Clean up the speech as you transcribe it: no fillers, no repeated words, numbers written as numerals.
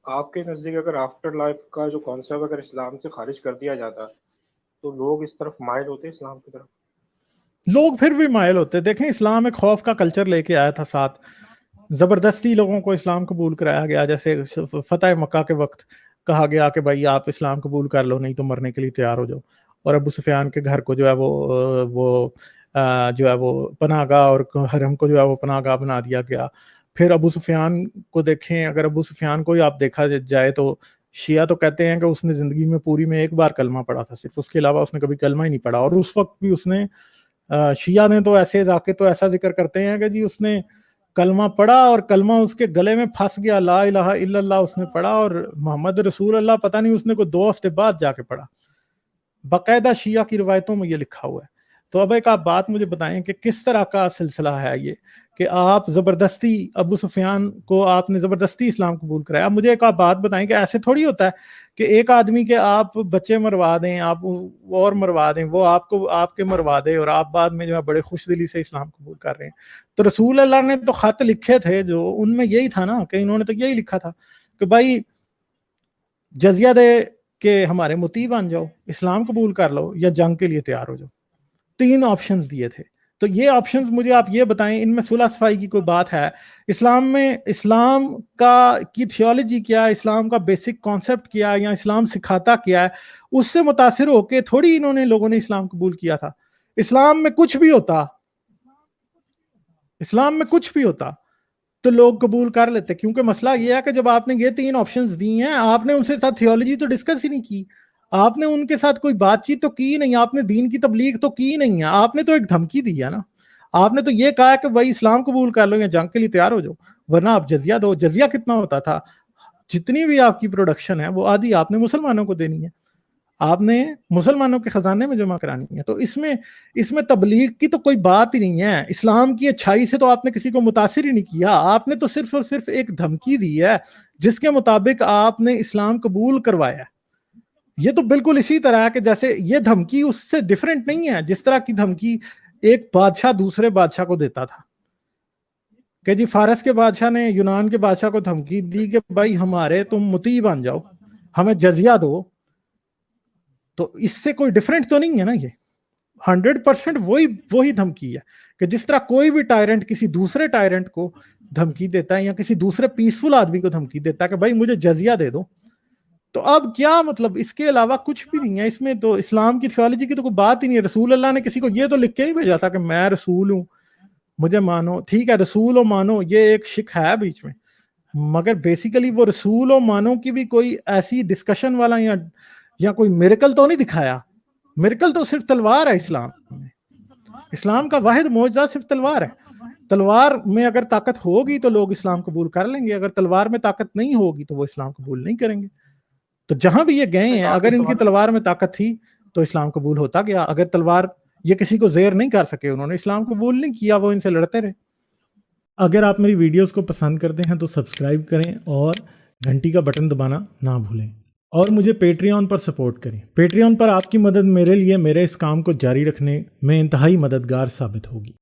آپ کے نزدیک اگر آفٹر لائف کا جو کانسیپٹ اگر اسلام سے خارج کر دیا جاتا تو لوگ اس طرف مائل ہوتے اسلام کی طرف؟ لوگ پھر بھی مائل ہوتے. دیکھیں اسلام ایک خوف کا کلچر لے کے آیا تھا ساتھ. زبردستی لوگوں کو اسلام قبول کرایا گیا. جیسے فتح مکہ کے وقت کہا گیا کہ بھائی آپ اسلام قبول کر لو نہیں تو مرنے کے لیے تیار ہو جاؤ. اور ابو سفیان کے گھر کو جو ہے وہ جو ہے وہ پناہ گاہ اور حرم کو جو ہے وہ پناہ گاہ بنا دیا گیا. پھر ابو سفیان کو دیکھیں, اگر ابو سفیان کو ہی آپ دیکھا جائے تو شیعہ تو کہتے ہیں کہ اس نے زندگی میں پوری میں ایک بار کلمہ پڑھا تھا صرف, اس کے علاوہ اس نے کبھی کلمہ ہی نہیں پڑھا. اور اس وقت بھی اس نے شیعہ نے تو ایسے ذاکر تو ایسا ذکر کرتے ہیں کہ جی اس نے کلمہ پڑھا اور کلمہ اس کے گلے میں پھنس گیا, لا الہ الا اللہ اس نے پڑھا, اور محمد رسول اللہ پتہ نہیں اس نے کوئی 2 ہفتے بعد جا کے پڑھا. باقاعدہ شیعہ کی روایتوں میں یہ لکھا ہوا ہے. تو اب ایک آپ بات مجھے بتائیں کہ کس طرح کا سلسلہ ہے یہ کہ آپ زبردستی ابو سفیان کو آپ نے زبردستی اسلام قبول کرایا. مجھے ایک آپ بات بتائیں کہ ایسے تھوڑی ہوتا ہے کہ ایک آدمی کے آپ بچے مروا دیں, آپ اور مروا دیں, وہ آپ کو آپ کے مروا دے اور آپ بعد میں جو ہے بڑے خوش دلی سے اسلام قبول کر رہے ہیں. تو رسول اللہ نے تو خط لکھے تھے جو ان میں یہی تھا نا کہ انہوں نے تو یہی لکھا تھا کہ بھائی جزیہ دے کہ ہمارے مطیع بن جاؤ, اسلام قبول کر لو یا جنگ کے لیے تیار ہو جاؤ. 3 آپشنز دیے تھے. تو یہ آپشنز مجھے آپ یہ بتائیں ان میں صلح صفائی کی کوئی بات ہے اسلام میں؟ اسلام کی تھیولوجی کیا ہے, اسلام کا بیسک کانسیپٹ کیا ہے, یا اسلام سکھاتا کیا ہے, اس سے متاثر ہو کے تھوڑی لوگوں نے اسلام قبول کیا تھا. اسلام میں کچھ بھی ہوتا تو لوگ قبول کر لیتے, کیونکہ مسئلہ یہ ہے کہ جب آپ نے یہ 3 آپشنز دی ہیں, آپ نے ان سے ساتھ تھیولوجی تو ڈسکس ہی نہیں کی, آپ نے ان کے ساتھ کوئی بات چیت تو کی نہیں, آپ نے دین کی تبلیغ تو کی نہیں ہے, آپ نے تو ایک دھمکی دی ہے نا. آپ نے تو یہ کہا کہ بھائی اسلام قبول کر لو یا جنگ کے لیے تیار ہو جاؤ, ورنہ آپ جزیہ دو. جزیہ کتنا ہوتا تھا؟ جتنی بھی آپ کی پروڈکشن ہے وہ آدھی آپ نے مسلمانوں کو دینی ہے, آپ نے مسلمانوں کے خزانے میں جمع کرانی ہے. تو اس میں تبلیغ کی تو کوئی بات ہی نہیں ہے. اسلام کی اچھائی سے تو آپ نے کسی کو متاثر ہی نہیں کیا, آپ نے تو صرف اور صرف ایک دھمکی دی ہے جس کے مطابق آپ نے اسلام قبول کروایا. یہ تو بالکل اسی طرح ہے کہ جیسے یہ دھمکی اس سے ڈیفرنٹ نہیں ہے جس طرح کی دھمکی ایک بادشاہ دوسرے بادشاہ کو دیتا تھا کہ جی فارس کے بادشاہ نے یونان کے بادشاہ کو دھمکی دی کہ بھائی ہمارے تم مطیع بن جاؤ, ہمیں جزیہ دو. تو اس سے کوئی ڈیفرنٹ تو نہیں ہے نا, یہ 100% وہی دھمکی ہے کہ جس طرح کوئی بھی ٹائرنٹ کسی دوسرے ٹائرنٹ کو دھمکی دیتا ہے یا کسی دوسرے پیسفل آدمی کو دھمکی دیتا ہے کہ بھائی مجھے جزیہ دے دو. تو اب کیا مطلب, اس کے علاوہ کچھ بھی نہیں ہے. اس میں تو اسلام کی تھیولوجی کی تو کوئی بات ہی نہیں ہے. رسول اللہ نے کسی کو یہ تو لکھ کے نہیں بھیجا تھا کہ میں رسول ہوں مجھے مانو. ٹھیک ہے رسول و مانو یہ ایک شک ہے بیچ میں, مگر بیسیکلی وہ رسول و مانو کی بھی کوئی ایسی ڈسکشن والا یا کوئی میریکل تو نہیں دکھایا. میریکل تو صرف تلوار ہے اسلام میں. اسلام کا واحد معجزہ صرف تلوار ہے. تلوار میں اگر طاقت ہوگی تو لوگ اسلام قبول کر لیں گے, اگر تلوار میں طاقت نہیں ہوگی تو وہ اسلام قبول نہیں کریں گے. تو جہاں بھی یہ گئے ہیں اگر ان کی تلوار میں طاقت تھی تو اسلام قبول ہوتا گیا. اگر تلوار یہ کسی کو زیر نہیں کر سکے, انہوں نے اسلام قبول نہیں کیا, وہ ان سے لڑتے رہے. اگر آپ میری ویڈیوز کو پسند کرتے ہیں تو سبسکرائب کریں اور گھنٹی کا بٹن دبانا نہ بھولیں, اور مجھے پیٹریون پر سپورٹ کریں. پیٹریون پر آپ کی مدد میرے لیے میرے اس کام کو جاری رکھنے میں انتہائی مددگار ثابت ہوگی.